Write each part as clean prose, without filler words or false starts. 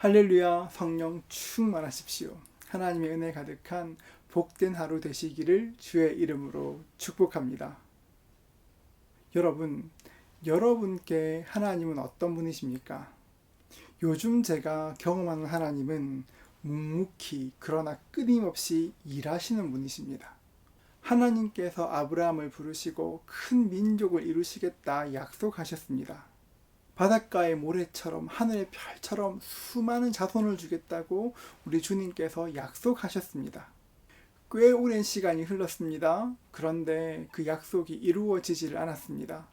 할렐루야. 성령 충만하십시오. 하나님의 은혜 가득한 복된 하루 되시기를 주의 이름으로 축복합니다. 여러분께 하나님은 어떤 분이십니까? 요즘 제가 경험하는 하나님은 묵묵히 그러나 끊임없이 일하시는 분이십니다. 하나님께서 아브라함을 부르시고 큰 민족을 이루시겠다 약속하셨습니다. 바닷가의 모래처럼 하늘의 별처럼 수많은 자손을 주겠다고 우리 주님께서 약속하셨습니다. 꽤 오랜 시간이 흘렀습니다. 그런데 그 약속이 이루어지질 않았습니다.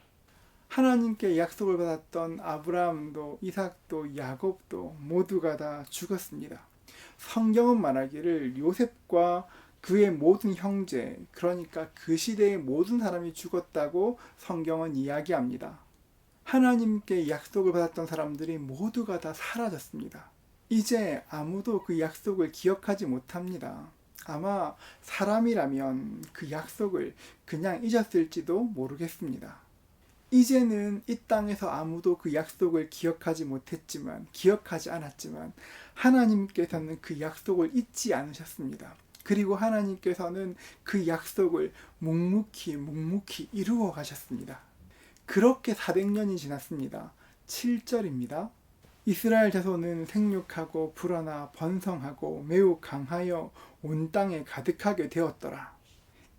하나님께 약속을 받았던 아브라함도 이삭도 야곱도 모두가 다 죽었습니다. 성경은 말하기를 요셉과 그의 모든 형제, 그러니까 그 시대의 모든 사람이 죽었다고 성경은 이야기합니다. 하나님께 약속을 받았던 사람들이 모두가 다 사라졌습니다. 이제 아무도 그 약속을 기억하지 못합니다. 아마 사람이라면 그 약속을 그냥 잊었을지도 모르겠습니다. 이제는 이 땅에서 아무도 그 약속을 기억하지 않았지만 하나님께서는 그 약속을 잊지 않으셨습니다. 그리고 하나님께서는 그 약속을 묵묵히 이루어 가셨습니다. 그렇게 400년이 지났습니다. 7절입니다. 이스라엘 자손은 생육하고 불어나 번성하고 매우 강하여 온 땅에 가득하게 되었더라.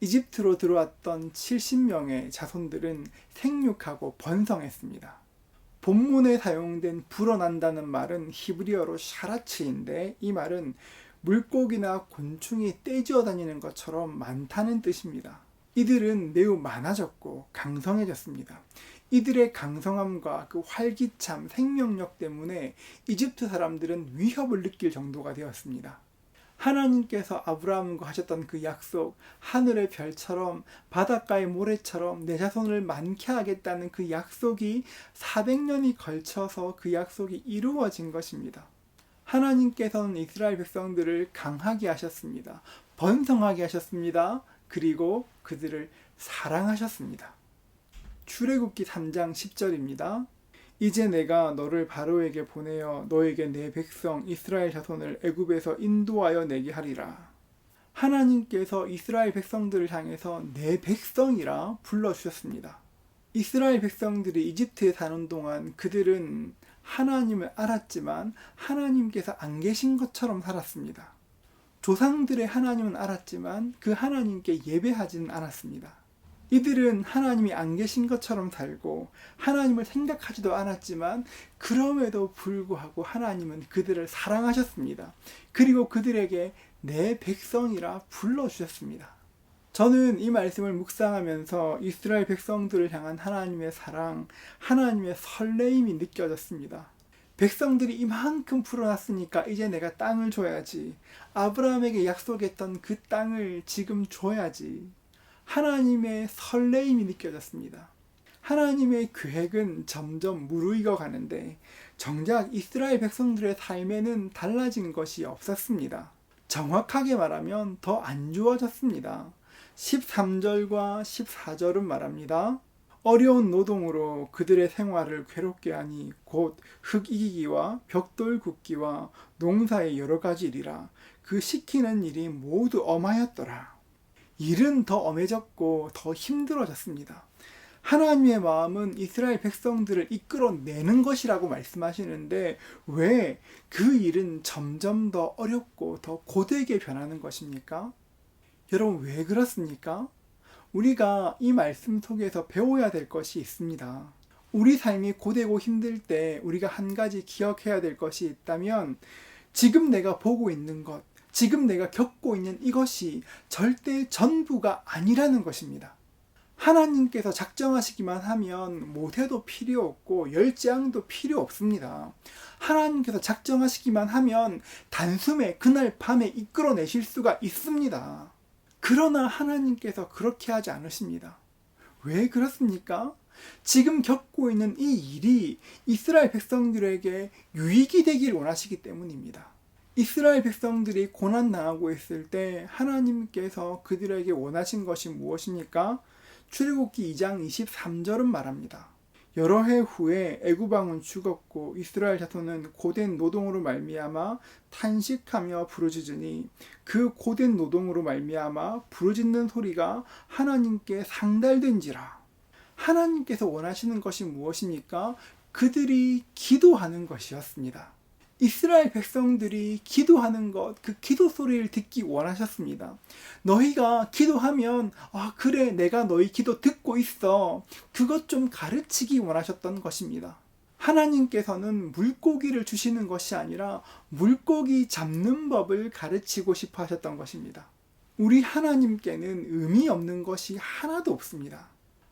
이집트로 들어왔던 70명의 자손들은 생육하고 번성했습니다. 본문에 사용된 불어난다는 말은 히브리어로 샤라츠인데 이 말은 물고기나 곤충이 떼지어 다니는 것처럼 많다는 뜻입니다. 이들은 매우 많아졌고 강성해졌습니다. 이들의 강성함과 그 활기참, 생명력 때문에 이집트 사람들은 위협을 느낄 정도가 되었습니다. 하나님께서 아브라함과 하셨던 그 약속, 하늘의 별처럼 바닷가의 모래처럼 내 자손을 많게 하겠다는 그 약속이 400년이 걸쳐서 그 약속이 이루어진 것입니다. 하나님께서는 이스라엘 백성들을 강하게 하셨습니다. 번성하게 하셨습니다. 그리고 그들을 사랑하셨습니다. 출애굽기 3장 10절입니다. 이제 내가 너를 바로에게 보내어 너에게 내 백성 이스라엘 자손을 애굽에서 인도하여 내게 하리라. 하나님께서 이스라엘 백성들을 향해서 내 백성이라 불러주셨습니다. 이스라엘 백성들이 이집트에 사는 동안 그들은 하나님을 알았지만 하나님께서 안 계신 것처럼 살았습니다. 조상들의 하나님은 알았지만 그 하나님께 예배하지는 않았습니다. 이들은 하나님이 안 계신 것처럼 살고 하나님을 생각하지도 않았지만 그럼에도 불구하고 하나님은 그들을 사랑하셨습니다. 그리고 그들에게 내 백성이라 불러주셨습니다. 저는 이 말씀을 묵상하면서 이스라엘 백성들을 향한 하나님의 사랑, 하나님의 설레임이 느껴졌습니다. 백성들이 이만큼 풀어놨으니까 이제 내가 땅을 줘야지. 아브라함에게 약속했던 그 땅을 지금 줘야지. 하나님의 설레임이 느껴졌습니다. 하나님의 계획은 점점 무르익어 가는데 정작 이스라엘 백성들의 삶에는 달라진 것이 없었습니다. 정확하게 말하면 더 안 좋아졌습니다. 13절과 14절은 말합니다. 어려운 노동으로 그들의 생활을 괴롭게 하니 곧 흙 이기기와 벽돌 굽기와 농사의 여러 가지 일이라. 그 시키는 일이 모두 엄하였더라. 일은 더 엄해졌고 더 힘들어졌습니다. 하나님의 마음은 이스라엘 백성들을 이끌어내는 것이라고 말씀하시는데 왜 그 일은 점점 더 어렵고 더 고되게 변하는 것입니까? 여러분, 왜 그렇습니까? 우리가 이 말씀 속에서 배워야 될 것이 있습니다. 우리 삶이 고되고 힘들 때 우리가 한 가지 기억해야 될 것이 있다면 지금 내가 보고 있는 것, 지금 내가 겪고 있는 이것이 절대 전부가 아니라는 것입니다. 하나님께서 작정하시기만 하면 모태도 필요 없고 열재앙도 필요 없습니다. 하나님께서 작정하시기만 하면 단숨에 그날 밤에 이끌어내실 수가 있습니다. 그러나 하나님께서 그렇게 하지 않으십니다. 왜 그렇습니까? 지금 겪고 있는 이 일이 이스라엘 백성들에게 유익이 되길 원하시기 때문입니다. 이스라엘 백성들이 고난당하고 있을 때 하나님께서 그들에게 원하신 것이 무엇입니까? 출애굽기 2장 23절은 말합니다. 여러 해 후에 애굽 왕은 죽었고 이스라엘 자손은 고된 노동으로 말미암아 탄식하며 부르짖으니 그 고된 노동으로 말미암아 부르짖는 소리가 하나님께 상달된지라. 하나님께서 원하시는 것이 무엇입니까? 그들이 기도하는 것이었습니다. 이스라엘 백성들이 기도하는 것, 그 기도 소리를 듣기 원하셨습니다. 너희가 기도하면 그래, 내가 너희 기도 듣고 있어. 그것 좀 가르치기 원하셨던 것입니다. 하나님께서는 물고기를 주시는 것이 아니라 물고기 잡는 법을 가르치고 싶어 하셨던 것입니다. 우리 하나님께는 의미 없는 것이 하나도 없습니다.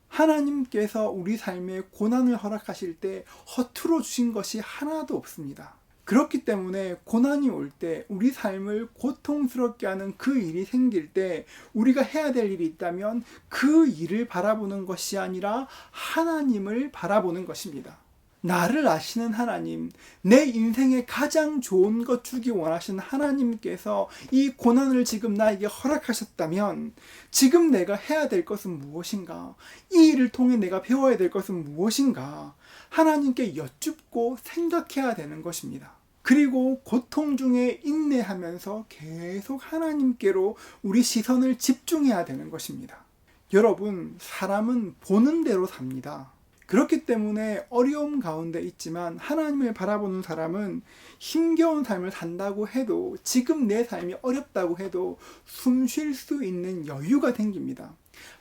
하나님께서 우리 삶에 고난을 허락하실 때 허투루 주신 것이 하나도 없습니다. 그렇기 때문에 고난이 올 때, 우리 삶을 고통스럽게 하는 그 일이 생길 때 우리가 해야 될 일이 있다면 그 일을 바라보는 것이 아니라 하나님을 바라보는 것입니다. 나를 아시는 하나님, 내 인생에 가장 좋은 것 주기 원하시는 하나님께서 이 고난을 지금 나에게 허락하셨다면 지금 내가 해야 될 것은 무엇인가? 이 일을 통해 내가 배워야 될 것은 무엇인가? 하나님께 여쭙고 생각해야 되는 것입니다. 그리고 고통 중에 인내하면서 계속 하나님께로 우리 시선을 집중해야 되는 것입니다. 여러분, 사람은 보는 대로 삽니다. 그렇기 때문에 어려움 가운데 있지만 하나님을 바라보는 사람은 힘겨운 삶을 산다고 해도, 지금 내 삶이 어렵다고 해도 숨 쉴 수 있는 여유가 생깁니다.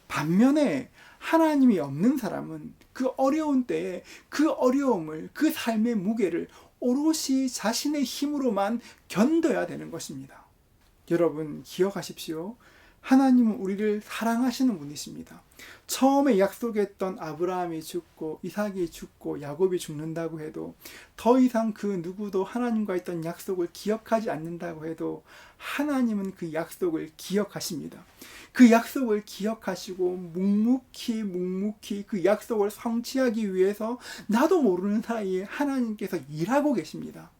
반면에 하나님이 없는 사람은 그 어려운 때에 그 어려움을, 그 삶의 무게를 오롯이 자신의 힘으로만 견뎌야 되는 것입니다. 여러분, 기억하십시오. 하나님은 우리를 사랑하시는 분이십니다. 처음에 약속했던 아브라함이 죽고 이삭이 죽고 야곱이 죽는다고 해도, 더 이상 그 누구도 하나님과 있던 약속을 기억하지 않는다고 해도 하나님은 그 약속을 기억하십니다. 그 약속을 기억하시고 묵묵히 그 약속을 성취하기 위해서 나도 모르는 사이에 하나님께서 일하고 계십니다.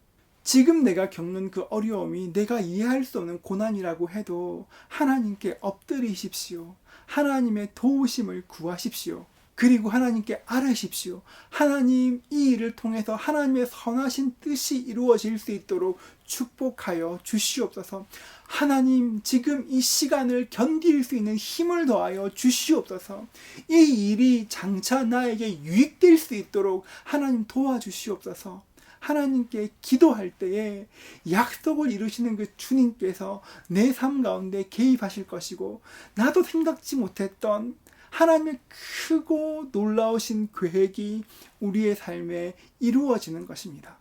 지금 내가 겪는 그 어려움이 내가 이해할 수 없는 고난이라고 해도 하나님께 엎드리십시오. 하나님의 도우심을 구하십시오. 그리고 하나님께 아뢰십시오. 하나님, 이 일을 통해서 하나님의 선하신 뜻이 이루어질 수 있도록 축복하여 주시옵소서. 하나님, 지금 이 시간을 견딜 수 있는 힘을 더하여 주시옵소서. 이 일이 장차 나에게 유익될 수 있도록 하나님 도와주시옵소서. 하나님께 기도할 때에 약속을 이루시는 그 주님께서 내 삶 가운데 개입하실 것이고, 나도 생각지 못했던 하나님의 크고 놀라우신 계획이 우리의 삶에 이루어지는 것입니다.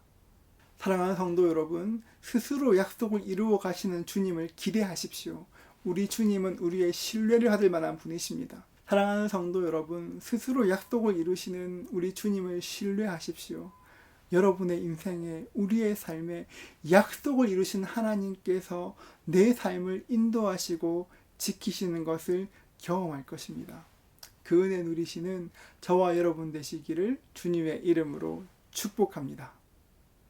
사랑하는 성도 여러분, 스스로 약속을 이루어 가시는 주님을 기대하십시오. 우리 주님은 우리의 신뢰를 받을 만한 분이십니다. 사랑하는 성도 여러분, 스스로 약속을 이루시는 우리 주님을 신뢰하십시오. 여러분의 인생에, 우리의 삶에 약속을 이루신 하나님께서 내 삶을 인도하시고 지키시는 것을 경험할 것입니다. 그 은혜 누리시는 저와 여러분 되시기를 주님의 이름으로 축복합니다.